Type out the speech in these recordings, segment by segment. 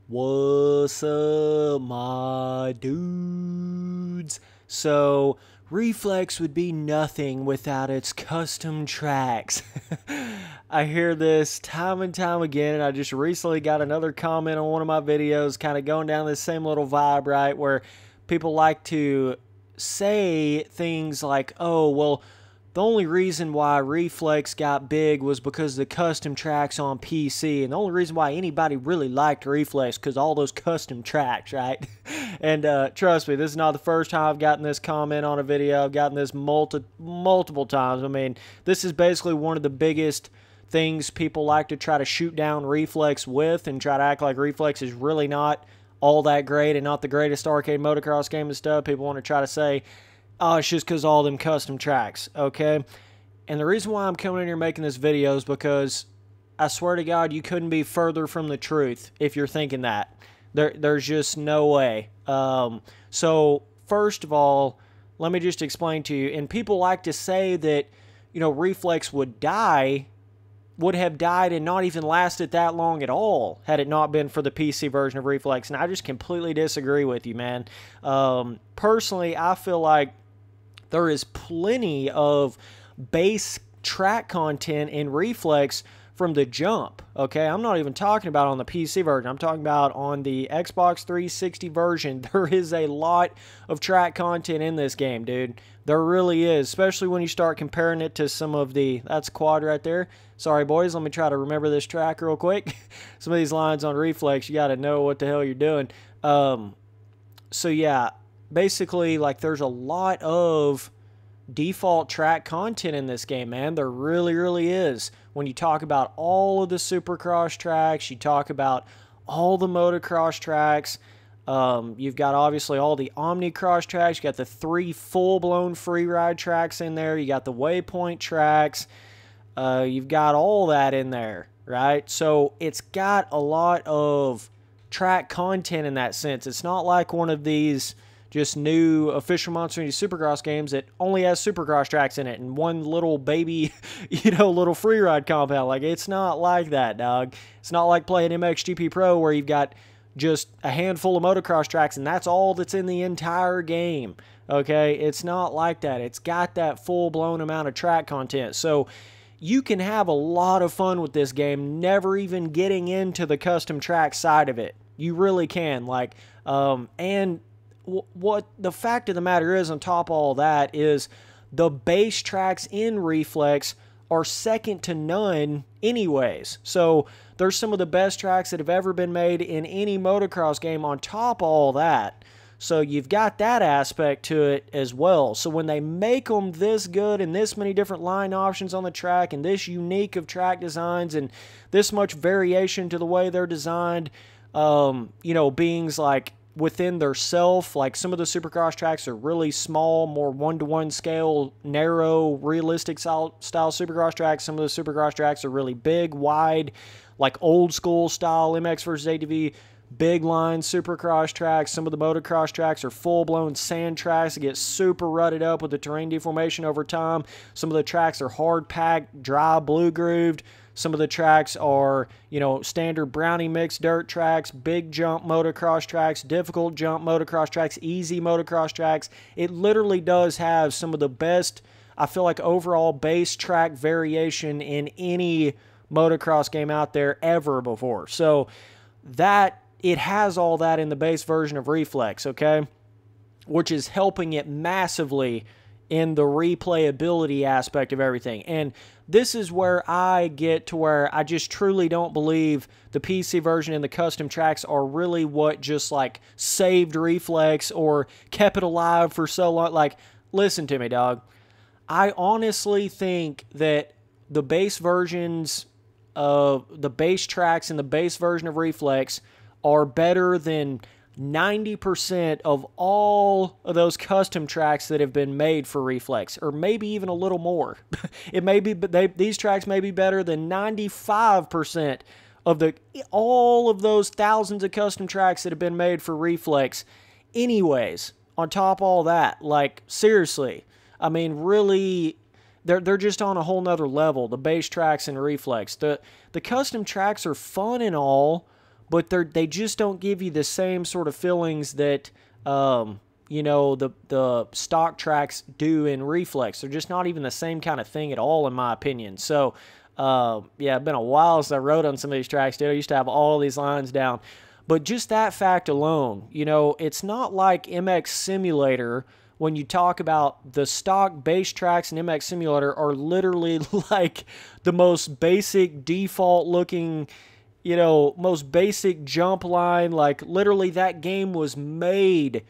What's up, my dudes? So, Reflex would be nothing without its custom tracks. I hear this time and time again, and I just recently got another comment on one of my videos kind of going down this same little vibe, right, where people like to say things like, oh, well, the only reason why Reflex got big was because of the custom tracks on PC, and the only reason why anybody really liked Reflex because all those custom tracks, right? And trust me, this is not the first time I've gotten this comment on a video. I've gotten this multiple times. I mean, this is basically one of the biggest things people like to try to shoot down Reflex with and try to act like Reflex is really not all that great and not the greatest arcade motocross game and stuff. People want to try to say, oh, it's just because all them custom tracks, okay? And the reason why I'm coming in here making this video is because I swear to God, you couldn't be further from the truth if you're thinking that. There's just no way. So, first of all, let me just explain to you. And people like to say that, you know, Reflex would have died and not even lasted that long at all had it not been for the PC version of Reflex. And I just completely disagree with you, man. Personally, I feel like there is plenty of base track content in Reflex from the jump, okay? I'm not even talking about on the PC version. I'm talking about on the Xbox 360 version. There is a lot of track content in this game, dude. There really is, especially when you start comparing it to some of the... That's quad right there. Sorry, boys. Let me try to remember this track real quick. Some of these lines on Reflex, you got to know what the hell you're doing. So, yeah, basically, like, there's a lot of default track content in this game, man. There really, really is. When you talk about all of the Supercross tracks, you talk about all the motocross tracks. You've got, obviously, all the Omnicross tracks. You got the 3 full-blown freeride tracks in there. You got the Waypoint tracks. You've got all that in there, right? So it's got a lot of track content in that sense. It's not like one of these just new official Monster Energy Supercross games that only has Supercross tracks in it and one little baby, little freeride compound. Like, it's not like that, dog. It's not like playing MXGP Pro where you've got just a handful of motocross tracks and that's all that's in the entire game, okay? It's not like that. It's got that full-blown amount of track content. So you can have a lot of fun with this game, never even getting into the custom track side of it. You really can. Like, and what the fact of the matter is, on top of all that, is the base tracks in Reflex are second to none anyways. So there's some of the best tracks that have ever been made in any motocross game on top of all that. So you've got that aspect to it as well. So when they make them this good and this many different line options on the track and this unique of track designs and this much variation to the way they're designed, beings like within their self, like some of the Supercross tracks are really small, more one-to-one scale, narrow, realistic style Supercross tracks. Some of the Supercross tracks are really big, wide, like old school style MX versus ATV, big line Supercross tracks. Some of the motocross tracks are full-blown sand tracks that get super rutted up with the terrain deformation over time. Some of the tracks are hard-packed, dry, blue-grooved. Some of the tracks are, standard brownie mix dirt tracks, big jump motocross tracks, difficult jump motocross tracks, easy motocross tracks. It literally does have some of the best, I feel like, overall base track variation in any motocross game out there ever before. So that, it has all that in the base version of Reflex, okay? Which is helping it massively in the replayability aspect of everything. And this is where I get to where I just truly don't believe the PC version and the custom tracks are really what just like saved Reflex or kept it alive for so long. Like, listen to me, dog. I honestly think that the base versions of the base tracks and the base version of Reflex are better than 90% of all of those custom tracks that have been made for Reflex, or maybe even a little more. It may be, these tracks may be better than 95% of all of those thousands of custom tracks that have been made for Reflex. Anyways, on top of all that, like, seriously, I mean, really, they're just on a whole nother level. The base tracks in Reflex, the custom tracks are fun and all. but they just don't give you the same sort of feelings that you know, the stock tracks do in Reflex. They're just not even the same kind of thing at all, in my opinion. So, yeah, it's been a while since I rode on some of these tracks, dude. I used to have all these lines down. But just that fact alone, you know, it's not like MX Simulator. When you talk about the stock base tracks in MX Simulator are literally like the most basic default looking, you know, most basic jump line. Like literally that game was made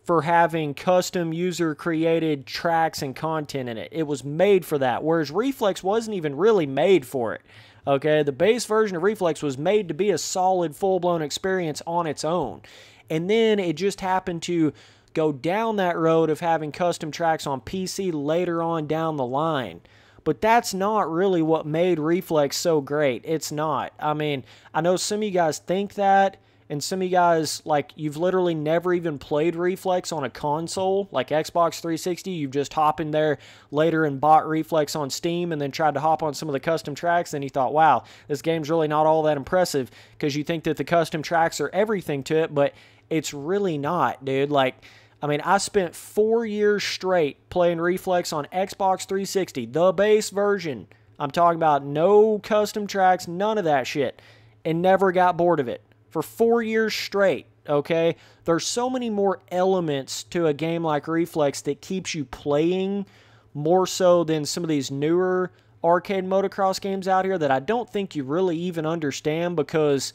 for having custom user-created tracks and content in it. It was made for that, whereas Reflex wasn't even really made for it. Okay, the base version of Reflex was made to be a solid, full-blown experience on its own. And then it just happened to go down that road of having custom tracks on PC later on down the line. But that's not really what made Reflex so great. It's not. I mean, I know some of you guys think that, and some of you guys, like, you've literally never even played Reflex on a console, like Xbox 360. You've just hopped in there later and bought Reflex on Steam and then tried to hop on some of the custom tracks. And you thought, wow, this game's really not all that impressive, because you think that the custom tracks are everything to it, but it's really not, dude. Like, I mean, I spent 4 years straight playing Reflex on Xbox 360, the base version. I'm talking about no custom tracks, none of that shit, and never got bored of it. For 4 years straight, okay? There's so many more elements to a game like Reflex that keeps you playing more so than some of these newer arcade motocross games out here that I don't think you really even understand, because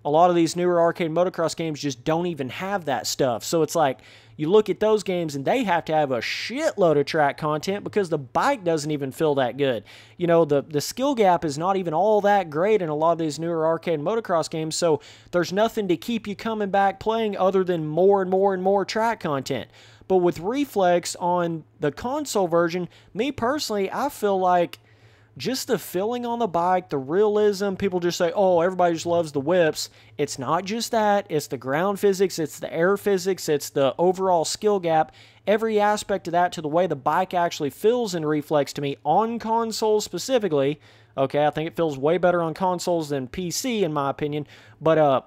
a lot of these newer arcade motocross games just don't even have that stuff. So it's like, you look at those games and they have to have a shitload of track content because the bike doesn't even feel that good. You know, the skill gap is not even all that great in a lot of these newer arcade motocross games, so there's nothing to keep you coming back playing other than more and more and more track content. But with Reflex on the console version, me personally, I feel like just the feeling on the bike, the realism, people just say, oh, everybody just loves the whips. It's not just that. It's the ground physics. It's the air physics. It's the overall skill gap. Every aspect of that to the way the bike actually feels in Reflex to me, on consoles specifically. Okay, I think it feels way better on consoles than PC, in my opinion. But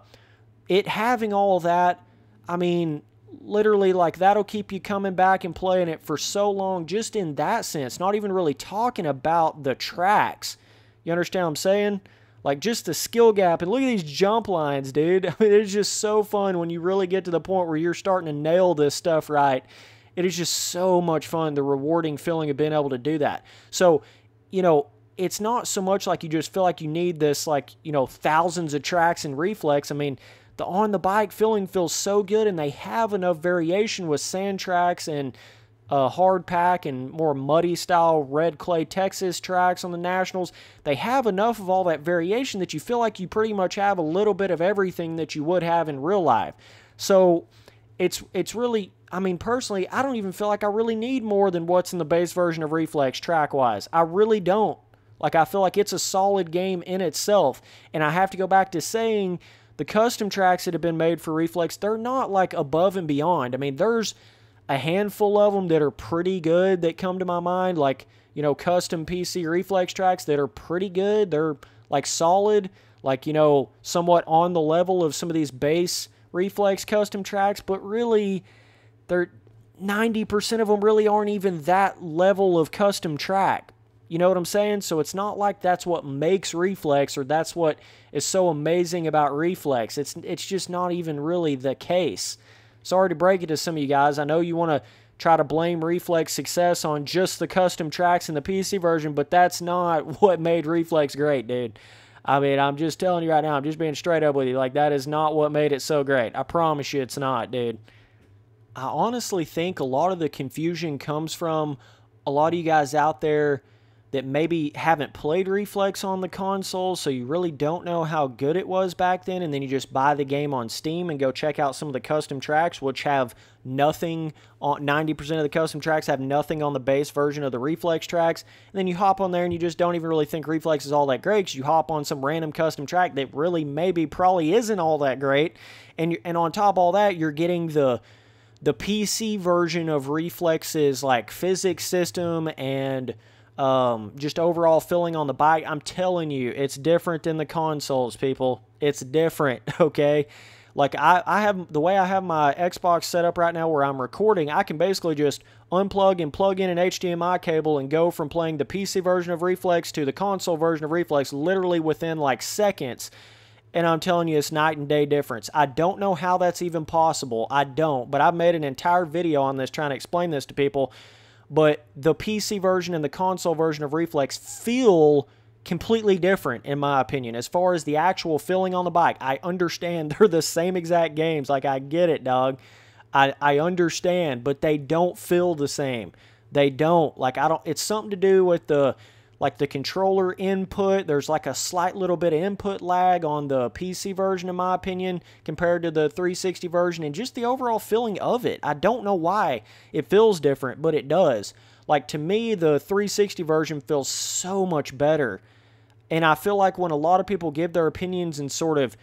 it having all that, I mean, literally, like, that'll keep you coming back and playing it for so long, just in that sense. Not even really talking about the tracks. You understand what I'm saying? Like, just the skill gap. And look at these jump lines, dude. I mean, it's just so fun when you really get to the point where you're starting to nail this stuff right. It is just so much fun, the rewarding feeling of being able to do that. So, you know, it's not so much like you just feel like you need this, like, you know, thousands of tracks in Reflex. I mean, the on-the-bike feeling feels so good, and they have enough variation with sand tracks and hard pack and more muddy-style red clay Texas tracks on the Nationals. They have enough of all that variation that you feel like you pretty much have a little bit of everything that you would have in real life. So it's really, I mean, personally, I don't even feel like I really need more than what's in the base version of Reflex track-wise. I really don't. Like, I feel like it's a solid game in itself, and I have to go back to saying the custom tracks that have been made for Reflex, they're not like above and beyond. I mean, there's a handful of them that are pretty good that come to my mind, like, you know, custom PC Reflex tracks that are pretty good. They're like solid, like, you know, somewhat on the level of some of these base Reflex custom tracks, but really, they're 90% of them really aren't even that level of custom track. You know what I'm saying? So it's not like that's what makes Reflex, or that's what is so amazing about Reflex. It's just not even really the case. Sorry to break it to some of you guys. I know you want to try to blame Reflex success on just the custom tracks in the PC version, but that's not what made Reflex great, dude. I mean, I'm just telling you right now, I'm just being straight up with you. Like, that is not what made it so great. I promise you it's not, dude. I honestly think a lot of the confusion comes from a lot of you guys out there that maybe haven't played Reflex on the console, so you really don't know how good it was back then, and then you just buy the game on Steam and go check out some of the custom tracks, which have nothing on 90% of the custom tracks have nothing on the base version of the Reflex tracks, and then you hop on there and you just don't even really think Reflex is all that great, because you hop on some random custom track that really maybe probably isn't all that great, and on top of all that, you're getting the PC version of Reflex's, like, physics system and just overall feeling on the bike. I'm telling you, it's different than the consoles, people. It's different, okay? Like, I have, the way I have my Xbox set up right now where I'm recording, I can basically just unplug and plug in an HDMI cable and go from playing the PC version of Reflex to the console version of Reflex literally within, like, seconds. And I'm telling you, it's night and day difference. I don't know how that's even possible. I don't. But I've made an entire video on this trying to explain this to people. But the PC version and the console version of Reflex feel completely different, in my opinion. As far as the actual feeling on the bike, I understand they're the same exact games. Like, I get it, dog. I understand, but they don't feel the same. They don't. Like, I don't. It's something to do with the controller input. There's like a slight little bit of input lag on the PC version, in my opinion, compared to the 360 version, and just the overall feeling of it. I don't know why it feels different, but it does. Like, to me, the 360 version feels so much better. And I feel like when a lot of people give their opinions and sort of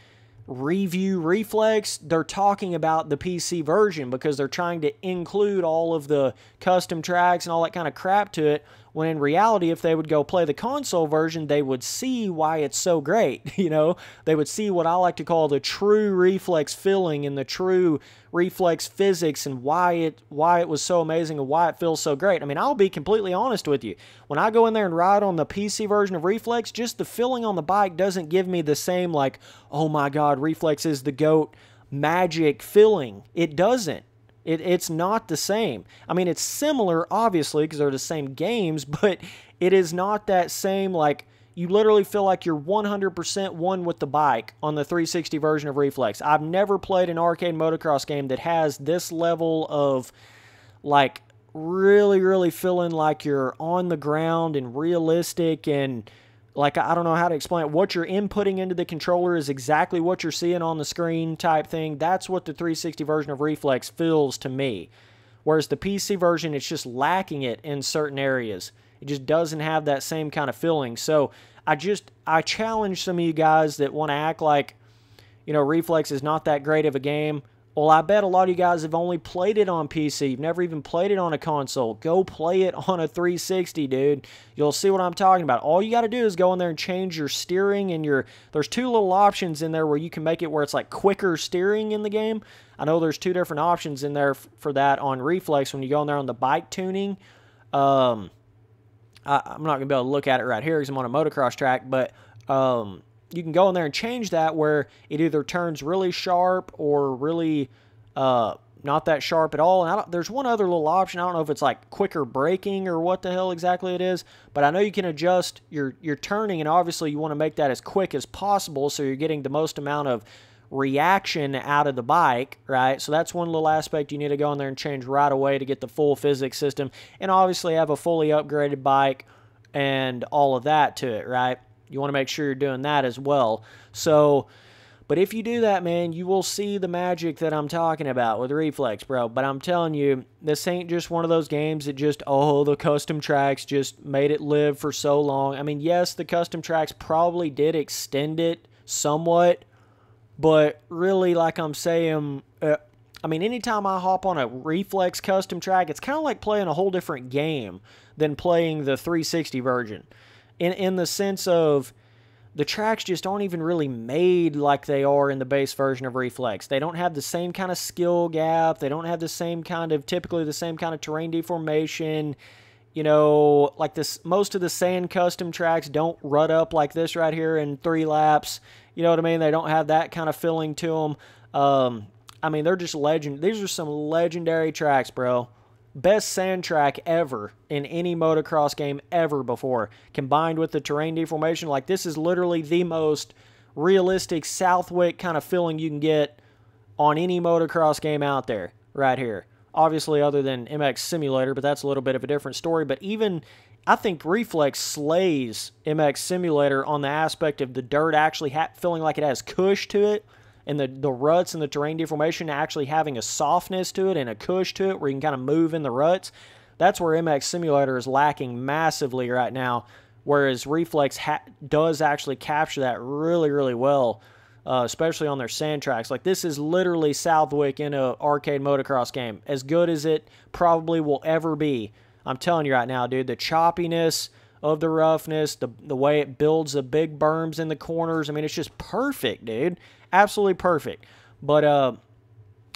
review Reflex, they're talking about the PC version because they're trying to include all of the custom tracks and all that kind of crap to it, when in reality, if they would go play the console version, they would see why it's so great. You know, they would see what I like to call the true Reflex feeling and the true Reflex physics, and why it was so amazing and why it feels so great. I mean, I'll be completely honest with you. When I go in there and ride on the PC version of Reflex, just the feeling on the bike doesn't give me the same, like, oh my God, Reflex is the GOAT magic feeling. It doesn't. It's not the same. I mean, it's similar, obviously, because they're the same games, but it is not that same, like, you literally feel like you're 100% one with the bike on the 360 version of Reflex. I've never played an arcade motocross game that has this level of, like, really, really feeling like you're on the ground and realistic, and, like, I don't know how to explain it. What you're inputting into the controller is exactly what you're seeing on the screen type thing. That's what the 360 version of Reflex feels to me. Whereas the PC version, it's just lacking it in certain areas. It just doesn't have that same kind of feeling. So I challenge some of you guys that want to act like, you know, Reflex is not that great of a game. Well, I bet a lot of you guys have only played it on PC. You've never even played it on a console. Go play it on a 360, dude. You'll see what I'm talking about. All you got to do is go in there and change your steering and there's two little options in there where you can make it where it's like quicker steering in the game. I know there's two different options in there for that on Reflex when you go in there on the bike tuning. I'm not going to be able to look at it right here because I'm on a motocross track, but you can go in there and change that where it either turns really sharp or really not that sharp at all. And there's one other little option. I don't know if it's like quicker braking or what the hell exactly it is, but I know you can adjust your turning, and obviously you want to make that as quick as possible so you're getting the most amount of reaction out of the bike, right? So that's one little aspect you need to go in there and change right away to get the full physics system, and obviously have a fully upgraded bike and all of that to it, right? You want to make sure you're doing that as well. So, but if you do that, man, you will see the magic that I'm talking about with Reflex, bro. But I'm telling you, this ain't just one of those games that just, oh, the custom tracks just made it live for so long. I mean, yes, the custom tracks probably did extend it somewhat, but really, like I'm saying, I mean, anytime I hop on a Reflex custom track, it's kind of like playing a whole different game than playing the 360 version. In the sense of the tracks just aren't even really made like they are in the base version of Reflex. They don't have the same kind of skill gap. They don't have the same kind of, typically the same kind of terrain deformation. You know, like this, most of the sand custom tracks don't rut up like this right here in 3 laps. You know what I mean? They don't have that kind of feeling to them. I mean, they're just legend. These are some legendary tracks, bro. Best sand track ever in any motocross game ever before. Combined with the terrain deformation, like this is literally the most realistic Southwick kind of feeling you can get on any motocross game out there right here. Obviously other than MX Simulator, but that's a little bit of a different story. But even, I think Reflex slays MX Simulator on the aspect of the dirt actually feeling like it has cush to it. And the ruts and the terrain deformation actually having a softness to it and a cush to it where you can kind of move in the ruts. That's where MX Simulator is lacking massively right now, whereas Reflex does actually capture that really, really well, especially on their sand tracks. Like, this is literally Southwick in an arcade motocross game. As good as it probably will ever be. I'm telling you right now, dude, the choppiness, of the roughness, the way it builds the big berms in the corners. I mean, it's just perfect, dude. Absolutely perfect. But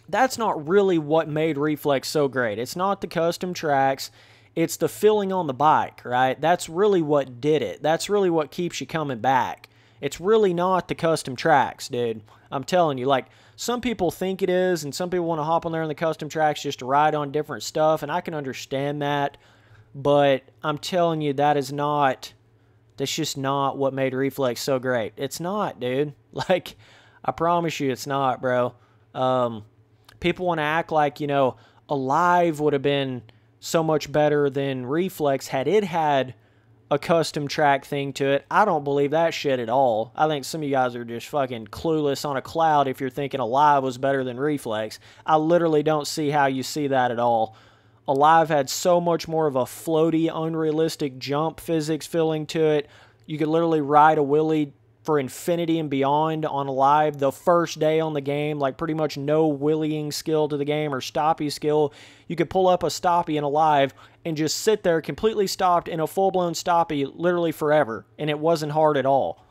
that's not really what made Reflex so great. It's not the custom tracks. It's the feeling on the bike, right? That's really what did it. That's really what keeps you coming back. It's really not the custom tracks, dude. I'm telling you, like, some people think it is, and some people want to hop on there in the custom tracks just to ride on different stuff, and I can understand that. But I'm telling you, that's just not what made Reflex so great. It's not, dude. Like, I promise you it's not, bro. People want to act like, Alive would have been so much better than Reflex had it had a custom track thing to it. I don't believe that shit at all. I think some of you guys are just fucking clueless on a cloud if you're thinking Alive was better than Reflex. I literally don't see how you see that at all. Alive had so much more of a floaty, unrealistic jump physics feeling to it. You could literally ride a wheelie for infinity and beyond on Alive the first day on the game, like pretty much no wheeling skill to the game or stoppy skill. You could pull up a stoppy in Alive and just sit there completely stopped in a full-blown stoppy literally forever, and it wasn't hard at all.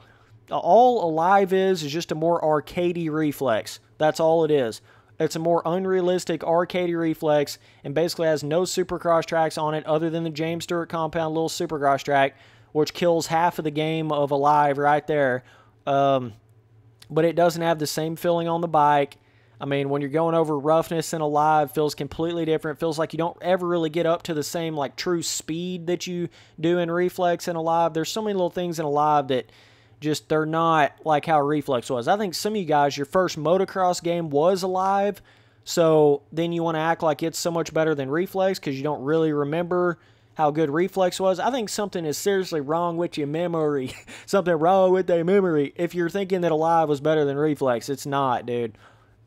All Alive is just a more arcadey Reflex. That's all it is. It's a more unrealistic arcadey Reflex and basically has no supercross tracks on it other than the James Stewart compound little supercross track, which kills half of the game of Alive right there. But it doesn't have the same feeling on the bike. I mean, when you're going over roughness in Alive, feels completely different. It feels like you don't ever really get up to the same, like, true speed that you do in Reflex and Alive. There's so many little things in Alive that just, they're not like how Reflex was. I think some of you guys, your first motocross game was Alive, so then you want to act like it's so much better than Reflex because you don't really remember how good Reflex was. I think something is seriously wrong with your memory. Something wrong with their memory. If you're thinking that Alive was better than Reflex, it's not, dude.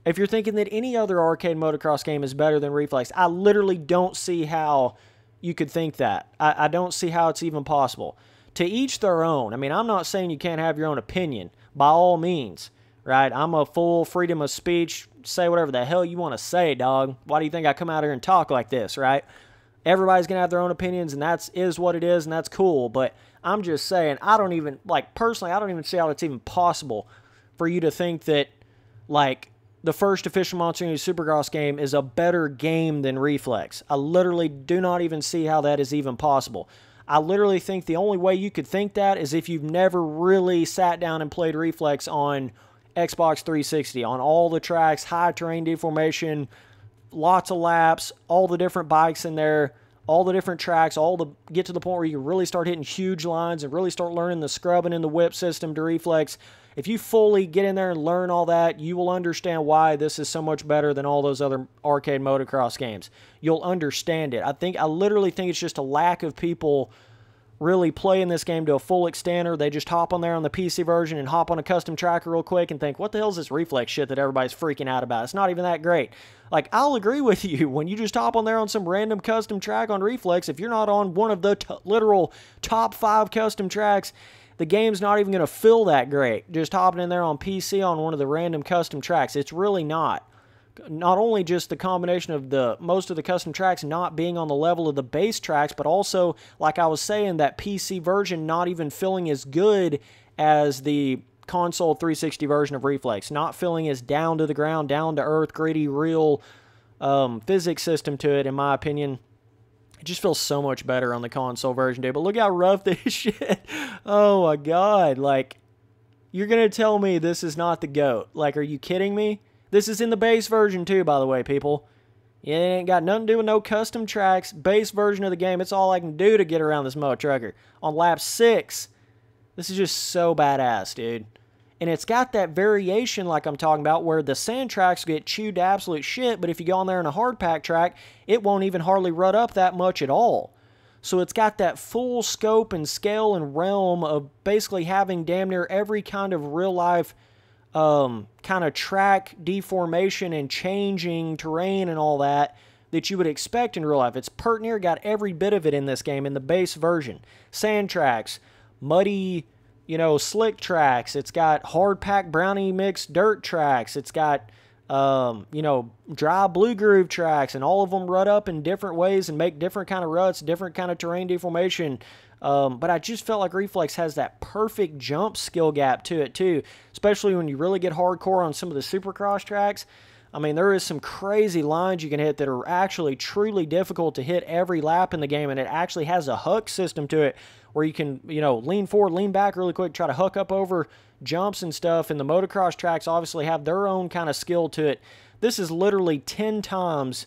If you're thinking that any other arcade motocross game is better than Reflex, I literally don't see how you could think that. I don't see how it's even possible. To each their own. I mean, I'm not saying you can't have your own opinion. By all means, right? I'm a full freedom of speech. Say whatever the hell you want to say, dog. Why do you think I come out here and talk like this, right? Everybody's going to have their own opinions, and that is what it is, and that's cool. But I'm just saying, personally, I don't even see how it's even possible for you to think that, like, the first official Monster Energy Supercross game is a better game than Reflex. I literally do not even see how that is even possible. I literally think the only way you could think that is if you've never really sat down and played Reflex on Xbox 360, on all the tracks, high terrain deformation, lots of laps, all the different bikes in there, all the different tracks, get to the point where you really start hitting huge lines and really start learning the scrubbing and the whip system to Reflex. If you fully get in there and learn all that, you will understand why this is so much better than all those other arcade motocross games. You'll understand it. I literally think it's just a lack of people really playing this game to a full extent, or they just hop on there on the PC version and hop on a custom tracker real quick and think, what the hell is this Reflex shit that everybody's freaking out about? It's not even that great. Like, I'll agree with you. When you just hop on there on some random custom track on Reflex, if you're not on one of the literal top 5 custom tracks, the game's not even going to feel that great. Just hopping in there on PC on one of the random custom tracks. It's really not. Not only just the combination of most of the custom tracks not being on the level of the base tracks, but also, like I was saying, that PC version not even feeling as good as the console 360 version of Reflex. Not feeling as down to the ground, down to earth, gritty, real physics system to it, in my opinion. It just feels so much better on the console version, dude. But look how rough this shit. Oh my god. Like, you're going to tell me this is not the GOAT. Like, are you kidding me? This is in the base version too, by the way, people. It ain't got nothing to do with no custom tracks. Base version of the game. It's all I can do to get around this Mo Trucker. On lap 6. This is just so badass, dude. And it's got that variation like I'm talking about where the sand tracks get chewed to absolute shit, but if you go on there in a hard pack track, it won't even hardly rut up that much at all. So it's got that full scope and scale and realm of basically having damn near every kind of real life kind of track deformation and changing terrain and all that you would expect in real life. It's pert near got every bit of it in this game in the base version. Sand tracks, muddy, slick tracks. It's got hard pack brownie mixed dirt tracks. It's got you know, dry blue groove tracks, and all of them rut up in different ways and make different kind of ruts, different kind of terrain deformation. But I just felt like Reflex has that perfect jump skill gap to it too, especially when you really get hardcore on some of the supercross tracks. I mean, there is some crazy lines you can hit that are actually truly difficult to hit every lap in the game, and it actually has a hook system to it where you can, you know, lean forward, lean back really quick, try to hook up over jumps and stuff, and the motocross tracks obviously have their own kind of skill to it. This is literally 10 times...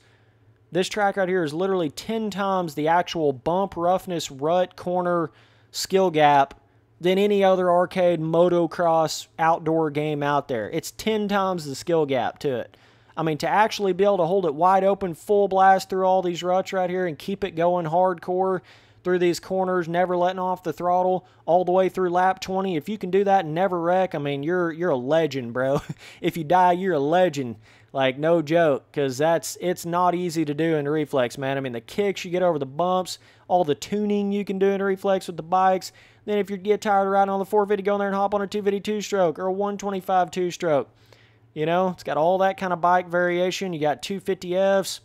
This track right here is literally 10 times the actual bump, roughness, rut, corner, skill gap than any other arcade motocross outdoor game out there. It's 10 times the skill gap to it. I mean, to actually be able to hold it wide open, full blast through all these ruts right here and keep it going hardcore through these corners, never letting off the throttle all the way through lap 20. If you can do that and never wreck, I mean, you're a legend, bro. If you die, you're a legend. Like, no joke, because it's not easy to do in Reflex, man. I mean, the kicks you get over the bumps, all the tuning you can do in Reflex with the bikes. Then if you get tired of riding on the 450, go in there and hop on a 250 two-stroke or a 125 two-stroke. You know, it's got all that kind of bike variation. You got 250Fs.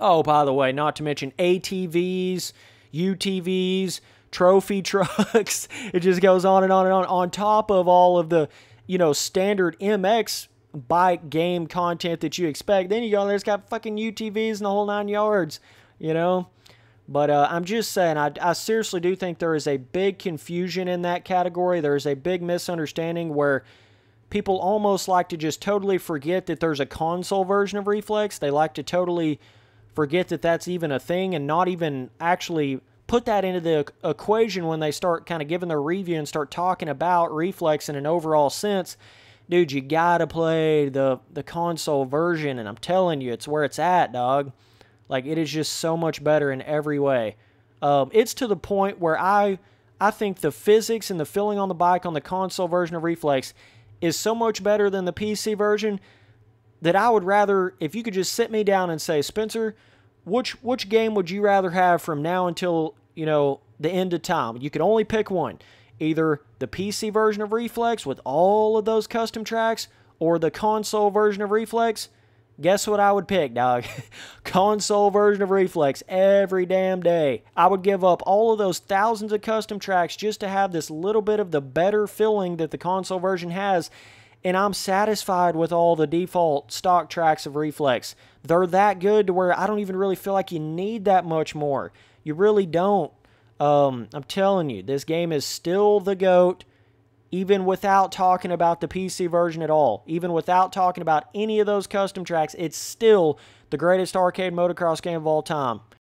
Oh, by the way, not to mention ATVs, UTVs, trophy trucks. It just goes on and on and on. On top of all of the, you know, standard MX bike game content that you expect. Then you go in there, it's got fucking UTVs and the whole 9 yards, you know. But I'm just saying, I seriously do think there is a big confusion in that category. There is a big misunderstanding where people almost like to just totally forget that there's a console version of Reflex. They like to totally forget that that's even a thing and not even actually put that into the equation when they start kind of giving their review and start talking about Reflex in an overall sense. Dude, you gotta play the console version, and I'm telling you, it's where it's at, dog. Like, it is just so much better in every way. It's to the point where I think the physics and the feeling on the bike on the console version of Reflex is so much better than the PC version that I would rather, if you could just sit me down and say, Spencer, which game would you rather have from now until, you know, the end of time? You could only pick one. Either the PC version of Reflex with all of those custom tracks or the console version of Reflex. Guess what I would pick, dog? Console version of Reflex every damn day. I would give up all of those thousands of custom tracks just to have this little bit of the better feeling that the console version has, and I'm satisfied with all the default stock tracks of Reflex. They're that good to where I don't even really feel like you need that much more. You really don't. I'm telling you, this game is still the GOAT, even without talking about the PC version at all. Even without talking about any of those custom tracks, it's still the greatest arcade motocross game of all time.